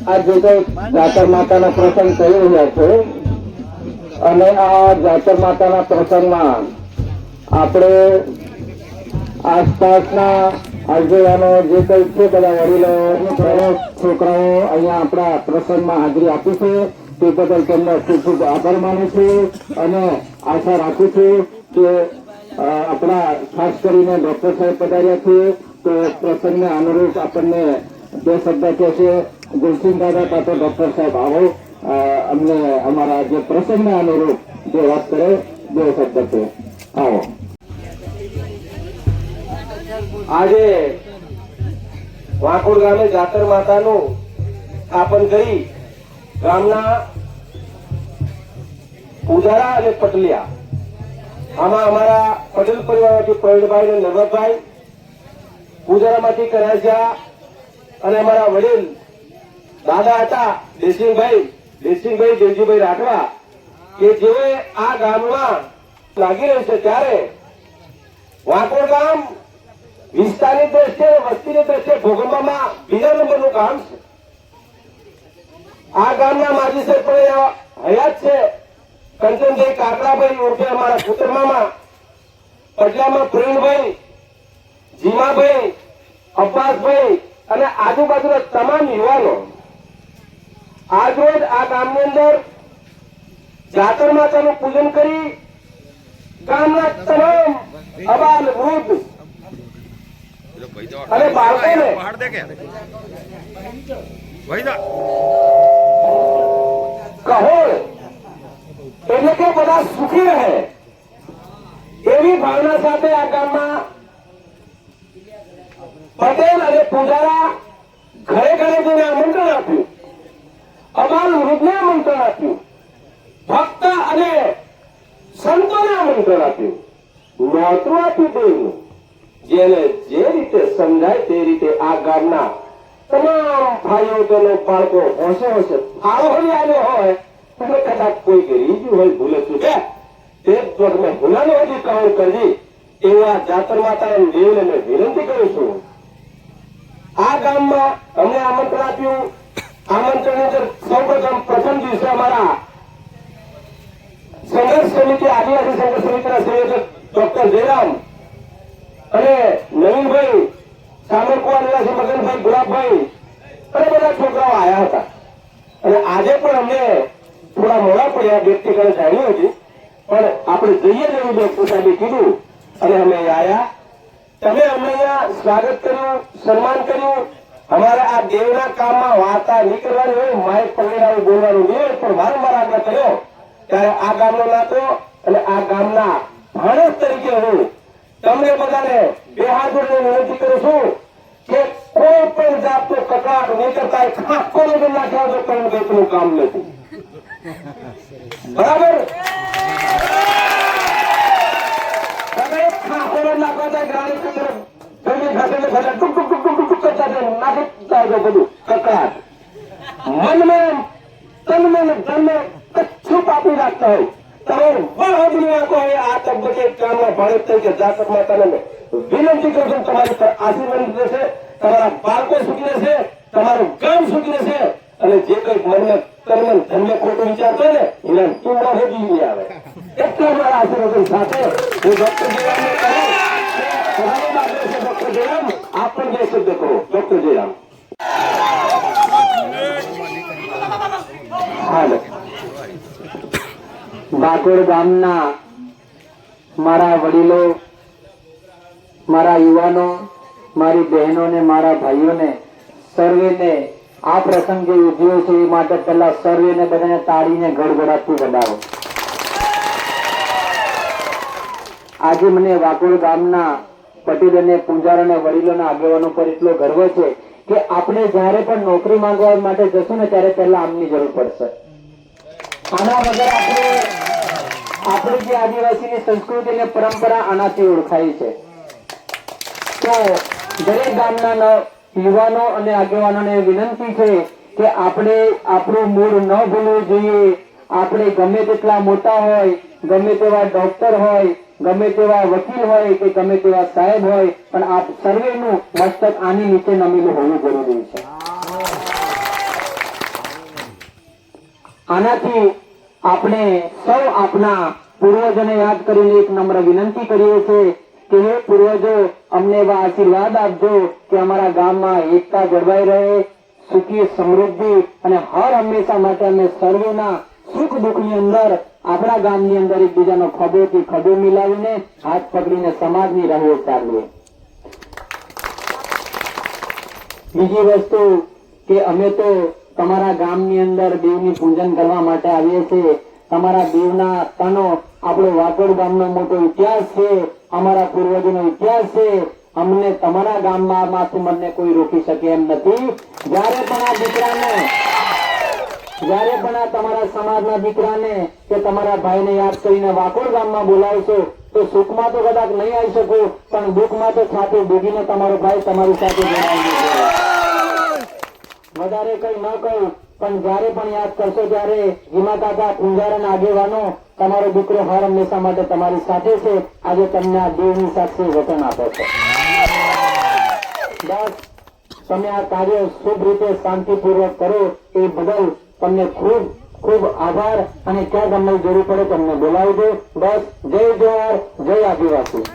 આ જે કઈ જાતર માતાનો પ્રસંગ થઈ રહ્યા છે અને આ જાતર માતાના પ્રસંગમાં આપણે આસપાસના આગેવાનો જે કઈ છે બધા વડીલો છોકરાઓ અહીંયા આપણા પ્રસંગમાં હાજરી આપી છે તે બદલ તેમનો ખૂબ ખૂબ આભાર માનું છું અને આશા રાખું છું કે આપણા ખાસ કરીને ડોક્ટર સાહેબ પધાર્યા છે તો પ્રસંગને અનુરૂપ આપણને બે શબ્દ કહેશે. ગુલસિંહ દાદા કાં તો ડોક્ટર સાહેબ આવો અમને અમારા જે પ્રસંગને અનુરૂપ જે વાત કરે બે શબ્દ છે. આવો. આજે વાંકોડ ગામે જાતર માતાનું સ્થાપન કરી ગામના ઉધારા અને પટલિયા આમાં અમારા પટેલ પરિવારમાંથી પ્રવીણભાઈ અને નરવતભાઈ, ઉધારામાંથી કરાસિયા અને અમારા વડીલ દાદા હતા દેસિંગભાઈ દેવજીભાઈ રાઠવા કે જેઓએ આ ગામમાં લાગી રહ્યું છે ત્યારે વાંકોડ ગામ વિસ્તારની દ્રષ્ટિએ વસ્તીની દ્રષ્ટિએ ભૂગંબમાં બીજા નંબરનું ગામ છે. આ ગામના માજી સરપંચ હયાત છે કંચનભાઈ કાકડાભાઈ ઉર્ફે અમારા કુતરમામાં, પટલામાં પ્રવીણભાઈ, જીમાભાઈ, અબ્બાસભાઈ અને આજુબાજુના તમામ યુવાનો આજરોજ આ ગામની અંદર જાતર માતાનું પૂજન કરી ગામના તમામ અબાલ વૃદ્ધ અને બાળકોને કહોળ એટલે કે બધા સુખી રહે એવી ભાવના સાથે આ ગામમાં પટેલ અને પૂજારા ઘરે ઘરે જઈને આમંત્રણ આપ્યું, અબાલ વૃદ્ધને આમંત્રણ આપ્યું, ભક્ત અને સંતોને આમંત્રણ આપ્યું, નોતરું આપ્યું દેવનું. જેને જે રીતે સમજાય તે રીતે આ ગામના તમામ ભાઈઓ બહેનો બાળકો હોશે ફાળો હોય આવ્યો હોય એટલે કદાચ કોઈ ગરીબી હોય ભૂલે ચૂકે તે જ તમે હુનાનો હજી કામ કરવી એવા જાતર માતાના દેવને મેં વિનંતી કરું છું. આ ગામમાં અમને આમંત્રણ આપ્યું. આમંત્રણ અંદર સૌપ્રથમ પ્રથમ દિવસે અમારા સંઘર્ષ સમિતિ આદિવાસી સંઘર્ષ સમિતિના સંયોજક ડોક્ટર જયરામ અને નવીનભાઈ, સામરકુવા નિવાસી મગનભાઈ, ગુલાબભાઈ અને બધા છોકરાઓ આવ્યા હતા. અને આજે પણ અમને થોડા મોડા પડ્યા વ્યક્તિગત જાણ્યું હતી પણ આપણે જઈએ જેવું ડોક્ટર સાહેબે કીધું અને અમે આવ્યા. તમે અમને અહીંયા સ્વાગત કર્યું, સન્માન કર્યું. અમારે આ દેવના કામમાં વાર્તા નહીં કરવાની હોય, માઇક પકડીને બોલવાનું નહીં હોય, પણ વારંવાર આગ્રહ કર્યો ત્યારે આ ગામનો નાતો અને આ ગામના માણસ તરીકે હું તમને બધાને બે હાથ જોડીને વિનંતી કરું છું કે કોઈ પણ જાતનો કકડાટ નહીં કરતા ખાખો નજર નાખ્યા તો કઈ કંઈકનું કામ નથી. બરાબર? ખાખો નાખવા જાય ગ્રાણી ટુક ટુક ટુક ટુક ટુક કરતા નાખી જાય બધું કકડાટ મનમાં તનમાં ધનમાં કચ્છું પાપી રાખતા હોય તમે વહદની આંખો હોય આ તબક્કે કામના ભારત તરીકે જાતર માતાને વિનંતી કરું છું તમારી પર આશીર્વાદ રહેશે, તમારા બાળકો સુખી રહેશે, તમારું ગામ સુખી રહેશે અને જે કઈ મનમાં તનમાં ધન્ય ખોટું વિચારતો ને એના તુંડા હોજી નહીં આવે. એટલા મારા આશીર્વાદ સાથે હું ડોક્ટર જયરામને કહું ડોક્ટર જયરામ આપ પણ બે શબ્દ કહો. ડોક્ટર જયરામ. હાલો. વાંકોડ ગામના મારા વડીલો, મારા યુવાનો, મારી બહેનો ને મારા ભાઈઓને સર્વેને આ પ્રસંગ જે ઉજવ્યો છે એ માટે પહેલા સર્વેને બધાને તાળીને ગડગડાટથી વધાવો. આજે મને વાંકોડ ગામના પટેલ અને પૂજાર અને વડીલોના આગેવાનો પર એટલો ગર્વ છે કે આપણે જયારે પણ નોકરી માંગવા માટે જશું ને ત્યારે પહેલા આમની જરૂર પડશે. આના વગર આપણી જે આદિવાસીની સંસ્કૃતિ અને પરંપરા આનાથી ઓળખાય છે. તો દરેક ગામના યુવાનો અને આગેવાનોને વિનંતી છે કે આપણે આપણું મૂળ ન ભૂલવું જોઈએ. આપણે ગમે તેટલા મોટા હોય, ગમે તેવા ડોક્ટર હોય, ગમે તેવા વકીલ હોય કે ગમે તેવા સાહેબ હોય, પણ આ સર્વેનું મસ્તક આની નીચે નમેલું હોવું જરૂરી છે. આનાથી આપણે સૌ આપના પૂર્વજોને યાદ કરીને એક નમ્ર વિનંતી કરીએ છીએ કે હે પૂર્વજો, અમને એવા આશીર્વાદ આપજો કે અમારા ગામમાં એકતા જળવાઈ રહે, સુખી સમૃદ્ધિ અને હર હંમેશા માટે અમે સર્વેના સુખ દુઃખની અંદર આપણા ગામની અંદર એકબીજાનો ખભેથી ખભો મિલાવીને હાથ પકડીને સમાજની રાહે ચાલીએ. બીજી વસ્તુ કે અમે તો તમારા ગામની અંદર દેવની પૂજન કરવા માટે આવીએ છીએ. તમારા દેવના તનો આપણો વાકોડ ગામનો મોટો ઇતિહાસ છે, અમારા પૂર્વજોનો ઇતિહાસ છે. અમને તમારા ગામમાં માંથી મને કોઈ રોકી શકે એમ નથી. જ્યારે પણ આ દીકરાને, જ્યારે પણ આ તમારા સમાજના દીકરાને કે તમારા ભાઈને યાદ કરીને વાકોડ ગામમાં બોલાવશો તો સુખમાં તો કદાચ નહીં આવી શકો, પણ દુઃખમાં તો સાથે ડૂબીને તમારો ભાઈ તમારી સાથે જોડાઈ જશે. વધારે કઈ ન કહું, પણ જ્યારે પણ યાદ કરશો ત્યારે હિમા કાકા, પૂંજારાના આગેવાનો, તમારો દીકરો હર હંમેશા માટે તમારી સાથે છે. આજે તમને આ દેવની સાથે વચન આપો છો. બસ તમે આ કાર્ય શુભ રીતે શાંતિપૂર્વક કરો એ બદલ તમને ખૂબ ખૂબ આભાર. અને ક્યાં તમને જરૂર પડે તમને બોલાવી દો. બસ જય જવાહર, જય આદિવાસી.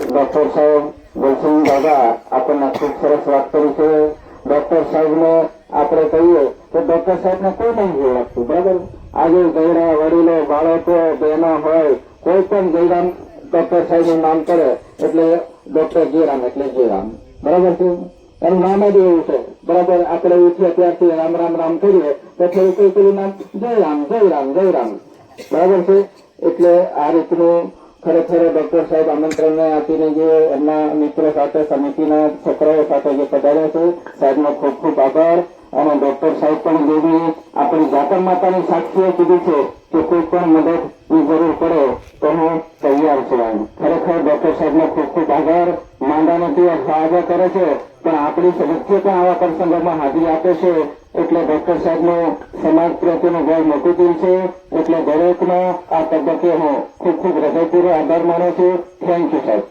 ડોક્ટર સાહેબ ગુલશન દાદા આપણને ખૂબ સરસ વાત કરી છે. ડોક્ટર સાહેબને આપણે કહીએ તો ડોક્ટર સાહેબને કોઈ નહીં ઓળખતું, બરાબર. આજે ગયડા વડીલો, બાળકો, બહેનો હોય, કોઈ પણ જયરામ ડોક્ટર સાહેબનું નામ કરે એટલે ડોક્ટર જયરામ એટલે જયરામ, બરાબર છે. એનું નામ જ એવું છે, બરાબર. આપણે ઉઠીએ ત્યારથી રામ રામ રામ કરીએ તો થોડું કોઈ પેલું નામ જયરામ જયરામ જયરામ, બરાબર છે. એટલે આ રીતનું ખરેખર ડોક્ટર સાહેબ આમંત્રણને આપીને જે એમના મિત્રો સાથે, સમિતિના છોકરાઓ સાથે જે પધાર્યા છે, સાહેબનો ખૂબ ખૂબ આભાર. અને ડોક્ટર સાહેબ પણ જેવી આપણી જાતર માતાની સાક્ષીએ કીધું છે કે કોઈ પણ મદદની જરૂર પડે તો હું તૈયાર છું. ખરેખર ડોક્ટર સાહેબનો ખૂબ ખૂબ આભાર. માંદાનો દિવસ સાજા કરે છે પણ આપણી વચ્ચે પણ આવા પ્રસંગોમાં હાજરી આપે છે, એટલે ડોક્ટર સાહેબનો સમાજ પ્રત્યેનો બહુ મોટું દિલ છે. એટલે દરેકનો આ તબક્કે હું ખૂબ ખૂબ હૃદયપૂર્વક આભાર માનું છું. થેન્ક યુ સાહેબ.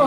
Oh,